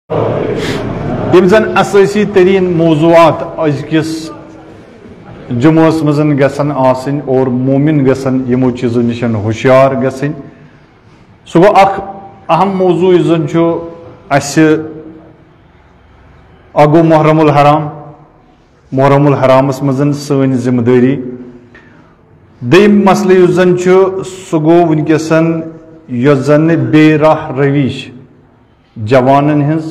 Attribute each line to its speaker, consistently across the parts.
Speaker 1: زن اساسی ترین موضوعات ازکس جمعس مزن گسن آسن اور مومن گسن یمو چیزو نشن ہوشیار گسن سو گو اخ اہم موضوع زن اس اگو محرم الحرام محرم الحرامس مزن سن ذمہ داری دیم مسئلہ زن سو گو ونکسن یس زن بے راہ رویش جوانن ہنز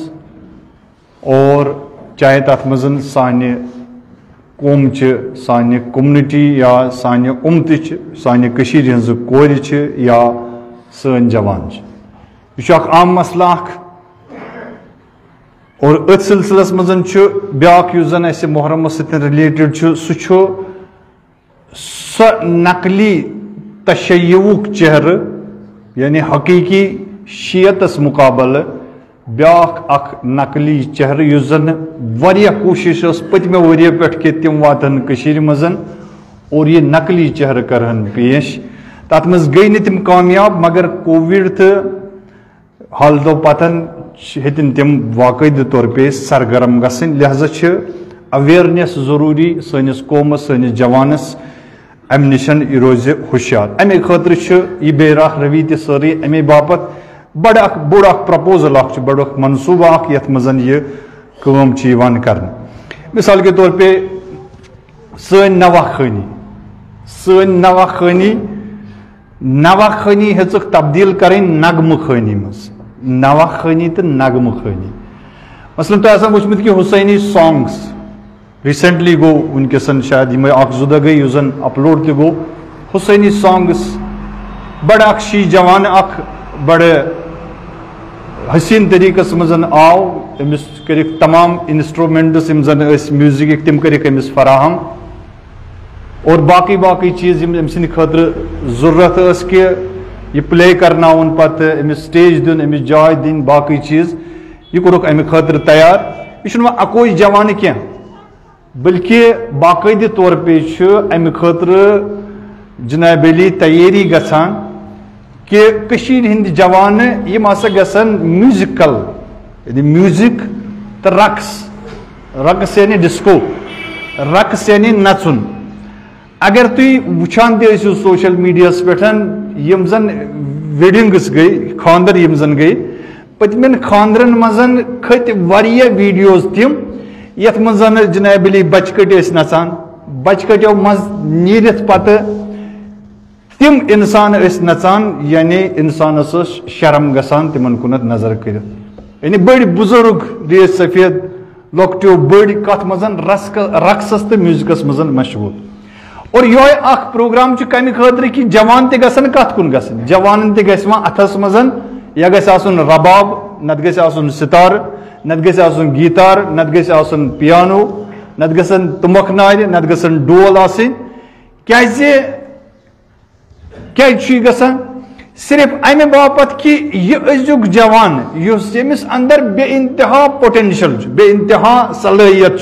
Speaker 1: اور چاہے تات مزن سانہ قوم سانہ کومنٹی یا سانہ امت سانہ کشیر ہنز کور یا سن جوان یہ اخ عام مسئلہ اور ات سلسلس مزن بیاکھ یس زن اس محرم ستن ریلیٹڈ سہ نقلی تشیعک چہرہ یعنی حقیقی شیعتس مقابل بیاکھ اخ نقلی چہرہ یس زن واریاہ کوشش پتمہ وریا پہ کہ تم واتن کشیر مزن اور یہ نقلی چہرہ کرہن پیش تات مز گئی نہ تم کامیاب مگر کووڈ تو حالتو پتن ہتن تم باقاعدہ طور پہ سرگرم گسن لہذا اویئرنیس ضروری سنس قومس سنس جوانس ام نشن یہ روز ہوشیار امے خاطر یہ بے راہ روی تہ ساری امے باپت بوڑ اخ پرپوزل اخ بڑ اخ منصوبہ اخ یت مزن یہ کام یوان کرنے مثال کے طور پہ سن نوا خانی ہیچک تبدیل کریں نغم خانی مز نوا خانی تو نغم خانی مثلا تو ایسا وچمت کہ حسینی سانگس ریسنٹلی گو ونکسن شاید یہ اخ زدہ گئی یس زن اپلوڈ تہ گو حسینی سانگس بڑ اخ شی جوان اخ بڑ حسین طریقس مزن آو امس کرک تمام انسٹرومنٹس یم زن اس میوزک تم کرک امس فراہم اور باقی چیز ام سند خاطر ضرورت اس کہ یہ پلے کرناون پتہ امس سٹیج دن امس جائے دن باقی چیز یہ کورک امہ خاطر تیار یہ اکوئی جوان کی بلکہ باقاعدہ طور پہ امہ خاطر جناب علی تیاری گژھان کہ کشیر ہند جوان یم ہسا گژھن میوزکل یعنی میوزک تو رقص یعنی ڈسکو رقص یعنی نژن اگر تھی وچان تہ ٲسِو سوشل میڈیاہس پٮ۪ٹھ یم زن ویڈنگس گئی خاندر یم زن گئی پتمن خاندرن مزن کھت واریاہ ویڈیوز تم یتھ مز جناب علی بچکٹ ٲسۍ نژان بچکٹو مز نیرتھ پتہ تم انسان اس نژان یعنی انسانس شرم گسان تمن کنت نظر کرت یعنی بڑ بزرگ ریت سفید لوکٹو بڑ کت مزن رقصس تو میوزکس مزن مشغول اور یہ اخ پروگرام کمہ خاطر کہ جوان تہ گژھن کت کن گژھن جوانن تہ گژھِ وۄنۍ اتھس مزن یا گژھِ آسُن رباب نت گژھِ آسُن ستار نت گژھِ آسُن گیتار نت گژھِ آسُن پیانو نت گژھن تمبکھ نارِ نت گژھن ڈول آسٕنۍ کیازِ کیا گژھان صرف امہ باپت کہ یہ ازیک جوان یمس اندر بے انتہا پوٹینشل بے انتہا صلاحیت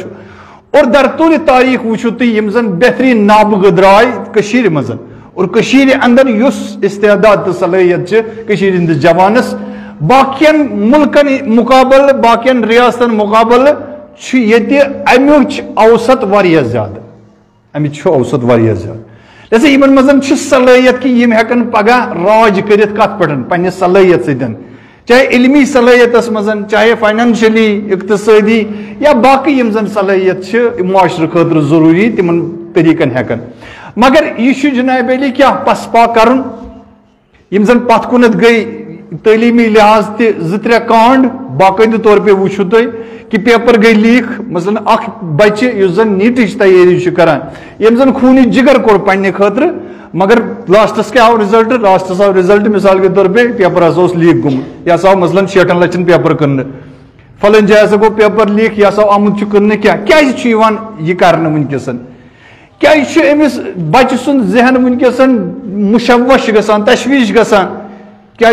Speaker 1: اور در طول تاریخ وچھو تھی یم زن بہترین نابغہ درائے کشیر مزن اور کشیر اندر یس استعداد تو صلاحیت کشیر ہند جوانس باقین ملکن مقابل باقین ریاستن مقابل یہ امیچ اوسط واریاہ زیادہ امیچ اوسط واریاہ زیادہ لہذا یمن مزن صلاحیت کہ یم ہیکن پگہ راج کرت کت پہ پنہ صلاحیت ستن چاہے علمی صلاحیت مزن چاہے فائنانشلی اقتصادی یا باقی یم زن صلاحیت معاشرہ خاطر ضروری تمن طریقن ہیکن مگر یہ جناب علی کیا پسپا کرن یم زن پت کنت گئی تعلیمی لحاظ تہ زٕ کانڈ باقاعدہ طور پہ وچھو تھی کہ پیپر گئی لیک مثلا اخ بچہ یس زن نیٹچ تیاری کران یم زن خونی جگر کور پنہ خاطر مگر لاسٹس کیا آو رزلٹ لاسٹس آو رزلٹ مثال کے طور پہ پیپر ہسا لیک گومت یہ آو مثلا 60 لچھن پیپر کن فلن جائے ہسا گو پیپر لیک یہ آمت کن کیا یہ کرنے ونکسن کیا امس بچہ سن ذہن ونکسن مشوش گسان تشویش گسان کیا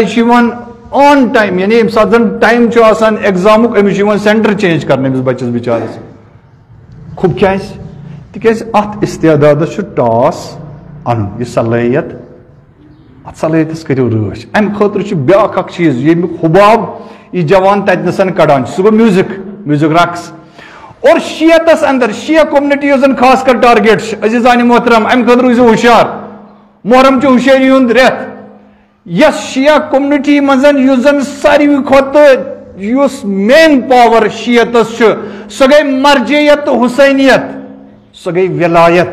Speaker 1: آن ٹائم یعنی یم سات زن ٹائم آسان ایگزامک امس سینٹر چینج کرنے امس بچس بچارس خوب تکیاز ات استعداد ٹاس ان یہ صلاحیت ات صلٲحیتس کٔرِو رٲچھ. امہِ خٲطرٕ چھُ بیٛاکھ اکھ چیٖز ییٚمیُک حُباب یہِ جوان تتنَسن کڑان چھُ, سُہ گوٚو میوٗزک رقص. اور شیعتس اندر شیعہ کومنٹی یۄس زن خاص کر ٹارگیٹ چھِ, عزیزانہِ محترم امہِ خٲطرٕ روٗزِو ہُشیار. محرم چھُ ہُشٲری ہُنٛد رٮ۪تھ. یس شیعہ کومنٹی منٛز یُس زن ساروی کھۄتہٕ یُس مین پاور شیعتس چھُ سۄ گٔے مرجعیت تہٕ حسینیت, سۄ گٔے ولایت.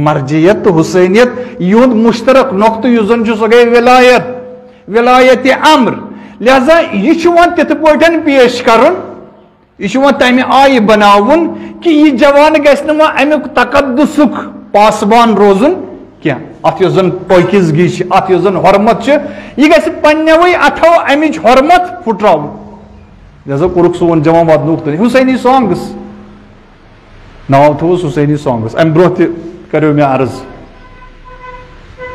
Speaker 1: مرجعیت تہٕ حسینیت یِہُنٛد مشترک نۄقطہٕ یُس زن چھُ سۄ گٔے ولایت امر. لہذا یہِ چھُ وۄنۍ تِتھ پٲٹھۍ پیش کرُن, یہ چھُ وۄنۍ تمہِ آیہِ بناوُن کہِ یہِ جوان گژھِ نہٕ وۄنۍ امیُک تقدسُک پاسبان روزُن کینٛہہ. اتھ یۄس زن پٲکیزگی چھِ, اتھ یۄس زن حرمت چھِ, یہِ گژھِ پننیوٕے اتھو امِچ حرمت پھُٹراوُن. لہذا کوٚرُکھ سون جوان واتنووُکھ تہٕ حُسینی سانگٕس, ناو تھوٚوُس حُسینی سانگٕس. امہِ برونٛہہ تہِ کریو مےٚ عرض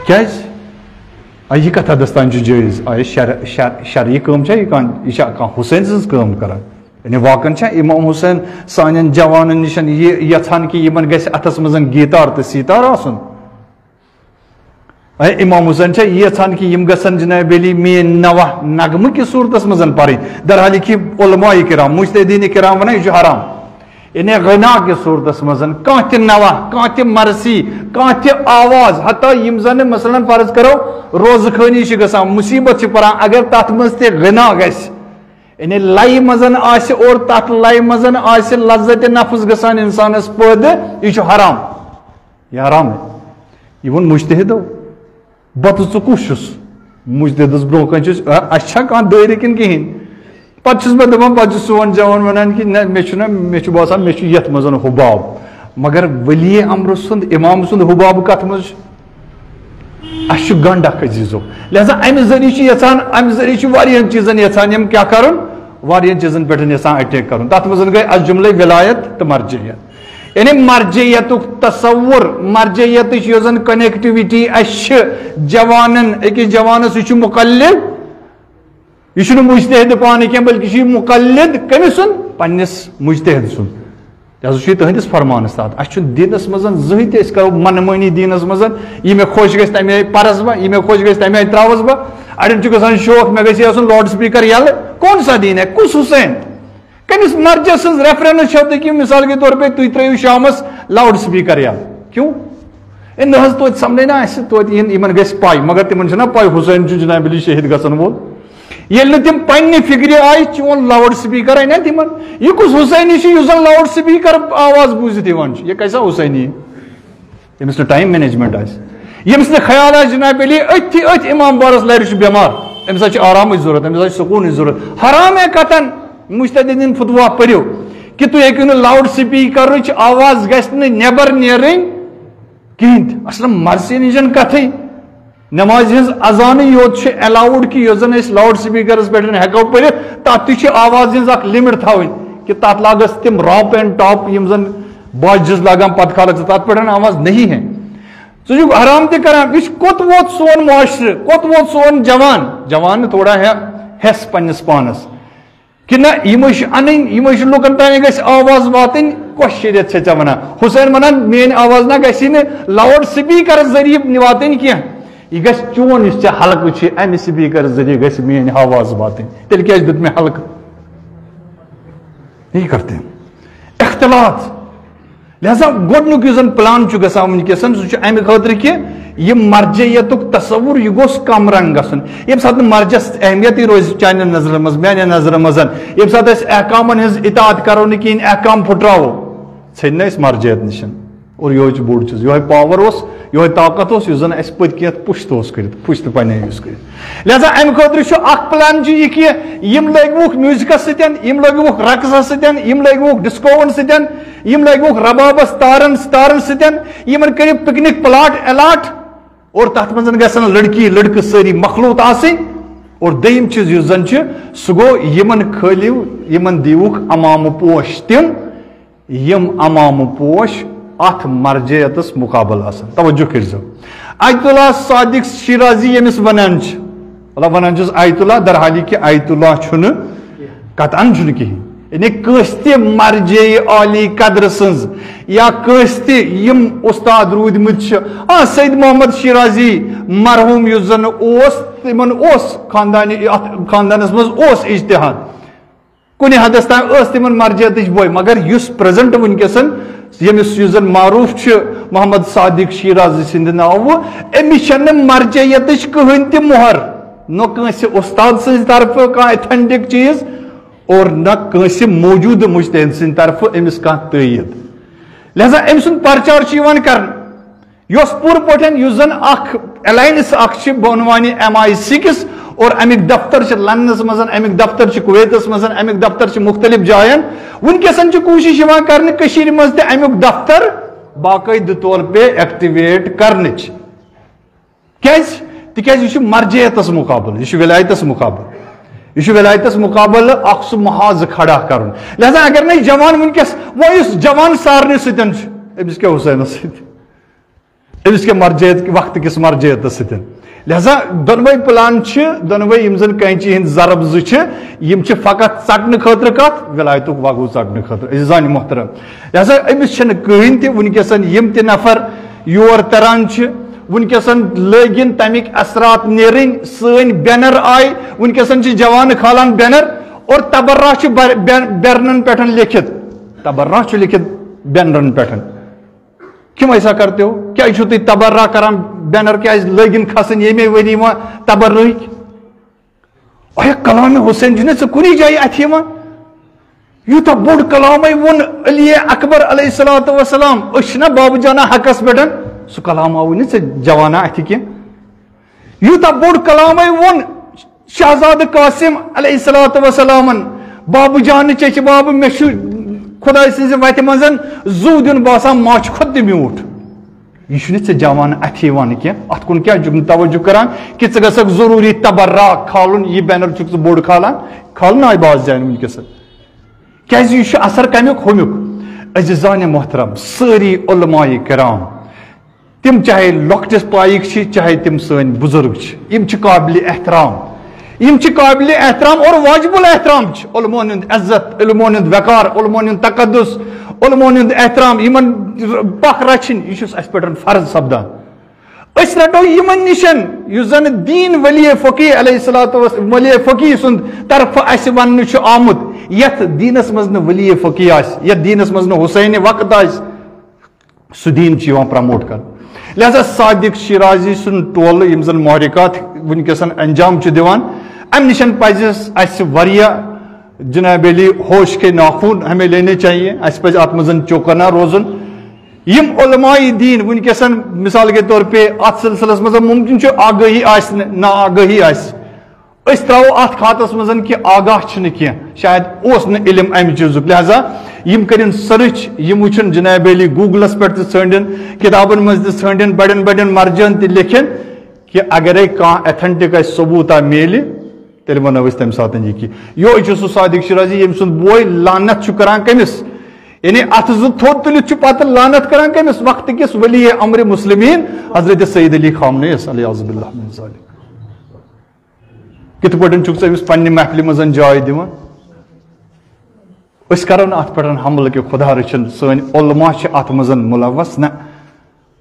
Speaker 1: کیازِ یہِ کتھ حدس تام چھُ جٲیز, شرعی کٲم چھا یہِ چھا کانٛہہ حُسین سٕنٛز کٲم کران. یعنی واقعن چھا امام حُسین سانٮ۪ن جوانن نِش یہِ یژھان کہِ یِمن گژھِ اتھس منٛز گیٖتار تہٕ سیٖتار آسُن. امام حُسین چھا یہِ یژھان کہِ یِم گژھن جناب علی میٲنۍ نوح نغمہٕ کِس صوٗرتس منٛز پرٕنۍ. درحال کہِ علماء کرام مجتہدیٖن کرام ونان یہِ چھُ حرام. یعنی غنا کِس صوٗرتس منٛز کانٛہہ تہِ نوح, کانٛہہ تہِ مرثی, کانٛہہ تہِ آواز, حتیٰ یِم زن مثلاً فرض کرو روزٕ خٲنی چھِ گژھان, مُصیبت چھِ پران, اگر تتھ منٛز تہِ غنا گژھِ, یعنی لایہِ منٛز آسہِ اور تتھ لایہِ منٛز آسہِ لذت نفس گژھان انسانس پٲدٕ, یہِ چھُ حرام. یہِ حرام یہِ ووٚن مجتہدو. بتہٕ ژٕ کُس چھُس مجتہدس برونٛہہ کَنہِ چھُس اَسہِ چھا کانٛہہ دٲیرٕ کِنہٕ کِہینۍ. پتہٕ چھُس بہٕ دپان پتہٕ چھُ سون جوان ونان کہِ نہ مےٚ چھُ باسان مےٚ چھُ یتھ منٛز حُباب, مگر ولی امر سُنٛد امام سُنٛد حُباب کتھ منٛز چھُ, اَسہِ چھُ گنڈ اکھ عزیٖزو. لہذا امہِ ذٔریعہٕ چھِ یژھان, امہِ ذٔریعہٕ چھِ واریاہن چیٖزن یژھان یِم کیٛاہ کرُن, واریاہن چیٖزن پٮ۪ٹھ یژھان اٹیک کرُن. تتھ منٛز گٔے از جملے ولایت تہٕ مرجعیت. یعنی مرجعیتُک تصور, مرجعیتٕچ یۄس زن کنیکٹِوٹی اسہِ چھِ جوانن, أکِس جوانس یہِ چھُ مُقلد, یہِ چھُنہٕ مجتہد پانہٕ کینٛہہ بلکہِ چھُ یہِ مُقلد کٔمِس سُنٛد, پننِس مجتہد سُنٛد. لہذا چھُ یہِ تُہنٛدِس فرمانس تحت. اسہِ چھُنہٕ دیٖنس منٛز زٕہٕنۍ تہِ أسۍ کرو منمٲنی دیٖنس منٛز, یہِ مےٚ خۄش گژھِ تمہِ آیہِ پرس بہٕ, یہِ مےٚ خۄش گژھِ تمہِ آیہِ تراوس بہٕ. اڑٮ۪ن چھُ گژھان شوق مےٚ گژھِ آسُن لاوُڈ سپیٖکر یلہٕ. کون سا دیٖن ہے, کُس حُسین, کٔمِس مرجع سٕنٛز ریفرنس چھو تُہۍ کہِ مثال کے طور پے تُہۍ ترٲیِو شامس لاوُڈ سپیٖکر یلہٕ. کیوں ہے نہ حظ توتہِ سمجھے نا اسہِ, توتہِ یِمن گژھِ پاے, مگر تِمن چھِنہ پاے حُسین چھُ جناب علی شہید گژھن وول. ییٚلہِ نہٕ تِم پننہِ فکرِ آیہِ چون لاوُڈ سپیٖکر اَنیا تِمن, یہِ کُس حُسینی چھُ یُس زن لاوُڈ سپیٖکر آواز بوٗزِتھ یِوان چھُ, یہِ کیسا حُسینی, ییٚمِس نہٕ ٹایم مینیجمنٹ آسہِ, ییٚمِس نہٕ خیال آسہِ جناب علی أتھۍ امام بارس لرِ چھُ بٮ۪مار, أمِس حظ چھِ آرامٕچ ضروٗرت, أمِس حظ چھِ سکوٗنٕچ ضروٗرت. حرام ہے کتن مجتہدیٖن فتوا پٔرِو کہِ تُہۍ ہیٚکِو نہٕ لاوُڈ سپیٖکرٕچ آواز گژھِ نہٕ نٮ۪بر نیرٕنۍ کِہینۍ تہِ. اصلن مرثی نِش کتھٕے, نمازِ ہٕنٛز اذانٕے یوت چھِ ایلاوُڈ کہِ یۄس زن أسۍ لاوُڈ سپیٖکرس پٮ۪ٹھ ہیٚکو پٔرِتھ, تتھ تہِ چھِ آواز ہٕنٛز اکھ لِمٹ تھاوٕنۍ کہِ تتھ لاگس تِم راپ اینڈ ٹاپ یِم زن باجِز لاگان پتہٕ کھالکھ ژٕ تتھ پٮ۪ٹھ آواز نہیں ہے. ژٕ چھُکھ حرام تہِ کران. یہِ چھُ کوٚت ووت سون معاشرٕ, کوٚت ووت سون جوان نہٕ تھوڑا ہٮ۪س پننِس پانس کہِ نہ یِمے چھِ انٕنۍ, یِمے چھِ لُکن تانۍ گژھِ آواز واتٕنۍ. کۄس شریعت چھےٚ ژےٚ ونان, حُسین ونان میٲنۍ آواز نہ گژھی نہٕ لاوُڈ سپیٖکر ذٔریعہٕ واتٕنۍ کینٛہہ, یہِ گژھِ چون یُس ژےٚ حلقہٕ چھِ امہِ سپیٖکر ذٔریعہٕ گژھِ میٲنۍ آواز واتٕنۍ. تیٚلہِ کیازِ دیُت مےٚ حلقہٕ, یی کرتے اختلاط. لہذا گۄڈنیُک یُس زن پلان چھُ گژھان ؤنکیٚس سُہ چھُ امہِ خٲطرٕ کہِ یہِ مرجعیتُک تصور یہِ گوٚژھ کم رنگ گژھُن. ییٚمہِ ساتہٕ نہٕ مرجس اہمیتٕے روزِ چانٮ۪ن نظرن منٛز, میانٮ۪ن نظرن منٛز, ییٚمہِ ساتہٕ أسۍ احکامن ہٕنٛز اطاعت کرو نہٕ کِہینۍ, احکام پھُٹراوو, ژھیٚنۍ نہٕ أسۍ مرجعیت نِش. اور یِہوے چھُ بوٚڑ چیٖز, یِہوے پاور اوس, یِہوے طاقت اوس یُس زن اسہِ پٔتۍ کِنۍ یتھ پُشت اوس کٔرِتھ, پُشت پنٕنہِ یوٗز کٔرِتھ. لہذا امہِ خٲطرٕ چھُ اکھ پلان چھُ یہِ کہِ یِم لٲگۍوُکھ میوٗزکس سۭتۍ, یِم لٲگۍوُکھ رقصس سۭتۍ, یِم لٲگۍوُکھ ڈسکوون سۭتۍ, یِم لٲگۍوُکھ ربابس تارن ستارن سۭتۍ, یِمن کٔرِو پِکنِک پلاٹ الاٹ, اور تتھ منٛز گژھن لڑکی لڑکہٕ سٲری مخلوط آسٕنۍ. اور دوٚیِم چیٖز یُس زن چھُ سُہ گوٚو یِمن کھٲلِو, یِمن دِیوُکھ امامہٕ پوش تِم, یِم امامہٕ پوش اتھ مرجعیتس مُقابل آسان. توجہ کٔرزیو, آیت اللہ صادق شیرازی ییٚمِس ونان چھِ, مطلب ونان چھُس آیت اللہ, درحالہِ کہِ آیت اللہ چھُنہٕ قطعن چھُنہٕ کِہینۍ, یعنی کٲنٛسہِ مرجے عالی قدر سٕنٛز یا کٲنٛسہِ یِم اُستاد روٗدمٕتۍ چھِ سید محمد شیرازی مرحوٗم یُس زن اوس تِمن اوس خاندانس منٛز اوس اجتہاد کُنہِ حدس تام ٲس تِمن مرجعیتٕچ بوے مگر یُس پریزنٹ وٕنکیٚسن ییٚمِس یُس زن معروٗف چھُ محمد صادق شیرازی سٕنٛدِ ناوٕ أمِس چھنہٕ مرجعیتٕچ کٕہٕنۍ تہِ مۄہر نہ کٲنٛسہِ اُستاد سٕنٛزِ طرفہٕ کانٛہہ ایتھنٹِک چیٖز اور نہ کٲنٛسہِ موجوٗدٕ مُجتہِد سٕنٛدِ طرفہٕ أمِس کانٛہہ تٲیٖد لہذا أمۍ سُنٛد پرچار چھُ یِوان کرنہٕ یۄس پوٗرٕ پٲٹھۍ یُس زن اکھ الاینس اکھ چھِ بونوانی MI6 اور امیُک دفتر چھِ لندنس منٛز امیُک دفتر چھِ کویتس منٛز امیُک دفتر چھِ مختلف جاین وٕنکیٚسن چھِ کوٗشش یِوان کرنہٕ کٔشیٖرِ منٛز تہِ امیُک دفتر باقٲعدٕ طور پے ایکٹِویٹ کرنٕچ کیازِ تِکیازِ یہِ چھُ مرجعیتس مُقابلہٕ یہِ چھُ ولایتس مُقابلہٕ یہ ولایتس مقابل اخ سہ محاذ کھڑا کرن لہذا اگر نہیں جوان ونکس وہ اس جوان سارنے ستن امس کیا حسینس ست امس کیا مرجعیت وقت کس مرجعیت ستن لہذا دونوے پلان دونوے یم زن کینچی ہند ضرب یم فقط ژٹنے خاطر کت ولایتک وگو ژٹنے خاطر عزیزان محترم لہذا امس چھنہ کہین تہ ونکسن یم تہ نفر یور تران ونکسن لگن تمیک اثرات نیرن سن بینر آئی ونکسن جوان کھالان بینر اور تبرہ بیرنن پہ لکھت تبرہ لکھت بینرن پہ کم ایسا کرتے ہو کیا تھی تبرہ کران بینر کیا لگن کھسن یمے وری تبرہ کلام حسین ژے کُنی جایہِ اتھ یوٗتاہ بوٚڑ کلامے ووٚن علی اکبر علیہ الصلوۃ والسلام أسۍ چھِنا بابا جانا حقس پٮ۪ٹھ سُہ کلام آوٕے نہٕ ژےٚ جوانا اتھِ کینٛہہ یوٗتاہ بوٚڑ کلامے ووٚن شہزادٕ قاسم علیہ الصلوۃ والسلامن بابا جان چچہِ بابہٕ مےٚ چھُ خۄداے سٕنٛزِ وتہِ منٛز زُو دیُن باسان ماچھِ کھۄتہٕ تہِ میوٗٹھ یہ چھُنہٕ ژےٚ جوان اتھِ یِوان کینٛہہ اتھ کُن کیٛاہ چھُکھ نہٕ توجہ کران کہِ ژٕ گژھکھ ضروٗری تبرہ کھالُن یہِ بینر چھُکھ ژٕ بوٚڑ کھالان کھالُن آیہِ باز جاین ونکیٚس کیازِ یہِ چھُ اثر کمیُک ہُمیُک عزیزانہِ محترم سٲری علماء کرام تم چاہے لۄکٹِس پایِک چھِ چاہے تم سٲنۍ بُزرگ چھِ یِم چھِ قابلِ احترام یم قابل احترام اور واجب الاحترام علماءن ہُنٛد عزت علماءن ہُنٛد وقار علماءن ہُنٛد تقدس علماءن ہُنٛد احترام یمن پکھ رچھِنۍ یہِ چھُ اَسہِ پٮ۪ٹھ فرض سپدان أسۍ رٹو یمن نِشن یُس زن دیٖن ولی فقی علیہ الصلوۃ ولی فقی سُنٛد طرفہٕ اَسہِ وننہٕ چھُ آمُت یتھ دیٖنس منٛز نہٕ ولی فقی آسہِ یتھ دیٖنس منٛز نہٕ حسینِ وقت آسہِ سُہ دیٖن چھُ یِوان پرموٹ کرنہٕ لہذا صادق شیرازی سُنٛد ٹولہٕ یِم زن محرکات ونکیٚسن انجام چھِ دِوان امہِ نِشن پزِ اَسہِ واریاہ جناب علی ہوش کے ناخون ہمیں لینے چاہیے اَسہِ پزِ اتھ منٛز چوکنا روزُن یم علماء دین ونکیٚسن مثال کے طور پہ اتھ سلسلس منٛز ممکن چھُ آگٲہی آسہِ نہٕ نا آگٲہی آسہِ أسۍ تراوو اتھ کھاتس منٛز کہِ آگاہ چھُنہٕ کینٛہہ شاید اوس نہٕ علم امہِ چیٖزُک لہذا یم کٔرِنۍ سٔرٕچ یم وٕچھن جناب علی گوٗگلس پٮ۪ٹھ تہِ ژھٲنڈِن کِتابن منٛز تہِ ژھٲنڈِن بڑٮ۪ن بڑٮ۪ن مرجن تہِ لیکھن کہِ اگرے کانٛہہ ایتھنٹِک اَسہِ ثبوٗتا میلہِ تیٚلہِ وَنو أسۍ تَمہِ ساتہٕ یہِ کہِ یِہوے چھُ سُہ صادق شیرازی ییٚمہِ سُنٛد بوے لانت چھُ کران کٔمِس یعنی اتھ زٕ تھوٚد تُلِتھ چھُ پتہٕ لانت کران کٔمِس وقتہٕ کِس ولی امرِ مسلمیٖن حضرت سید علی خامنہ یس علیہ باللہ من ذالک کِتھ پٲٹھۍ چھُکھ ژٕ أمِس پننہِ محفلہِ منٛز جاے دِوان أسۍ کرو نہٕ اتھ پٮ۪ٹھ حملہٕ کہِ خۄدا رٔچھِنۍ سٲنۍ علما چھِ اتھ منٛز مُلوث نہ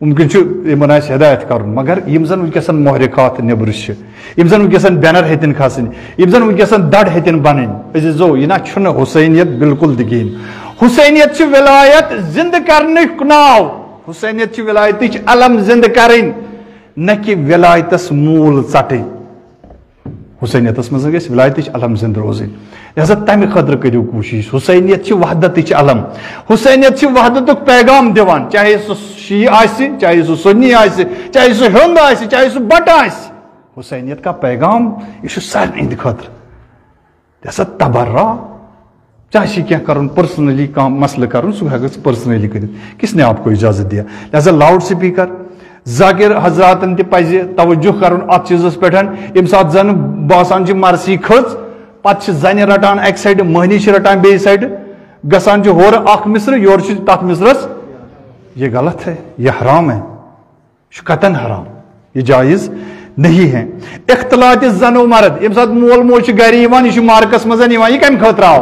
Speaker 1: ممکن چھُ یِمن آسہِ ہدایت کرُن مگر یِم زن ونکیٚسن محرکات نیبرٕ چھِ یِم زن ونکیٚسن بینر ہیٚتِن کھسٕنۍ یِم زن ونکیٚسن دڑ ہیٚتِن بنٕنۍ عزیزو یہِ نہ چھُنہٕ حسینیت بالکل تہِ کِہیٖنۍ حسینیت چھِ ولایت زندٕ کرنُک ناو حسینیت چھِ ولایتٕچ علم زندٕ کرٕنۍ نہ کہِ ولایتس موٗل ژٹٕنۍ حسینیتس منٛز گژھِ ولایتٕچ علم زندٕ روزٕنۍ لہذا تمہِ خٲطرٕ کٔرِو کوٗشش حسینیت چھِ وحدتٕچ علم حسینیت چھِ وحدتُک پیغام دِوان چاہے سُہ شیعہ آسہِ چاہے سُہ سُنی آسہِ چاہے سُہ ہیوٚنٛد آسہِ چاہے سُہ بٹ آسہِ حسینیت کا پیغام یہِ چھُ سارنٕے ہٕنٛدِ خٲطرٕ لہذا تبرہ چاہے چھِ کینٛہہ کرُن پٔرسنلی کانٛہہ مسلہٕ کرُن سُہ ہٮ۪کو ژٕ پٔرسنلی کٔرِتھ کِس نے آپ کو اجازت دیا لہذا لاوُڈ سپیٖکر ذاکر حضراتن تہِ پزِ توجہ کرُن اتھ چیٖزس پٮ۪ٹھ ییٚمہِ ساتہٕ زن باسان چھِ مرثی کھٔژ پتہٕ چھِ زنہِ رٹان اکہِ سایڈٕ مٔہنی چھِ رٹان بیٚیہِ سایڈٕ گژھان چھُ ہورٕ اکھ مصرٕ یورٕ چھُ تتھ مصرس یہ غلط ہے یہ حرام ہے یہ چھُ قطعاً حرام یہ جایز نہیں ہے اختلاط زن و مرد ییٚمہِ ساتہٕ مول موج چھُ گرِ یِوان یہِ چھُ مارکس منٛز یِوان یہِ کمہِ خٲطرٕ آو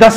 Speaker 1: 10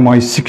Speaker 1: MI6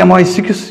Speaker 1: MI6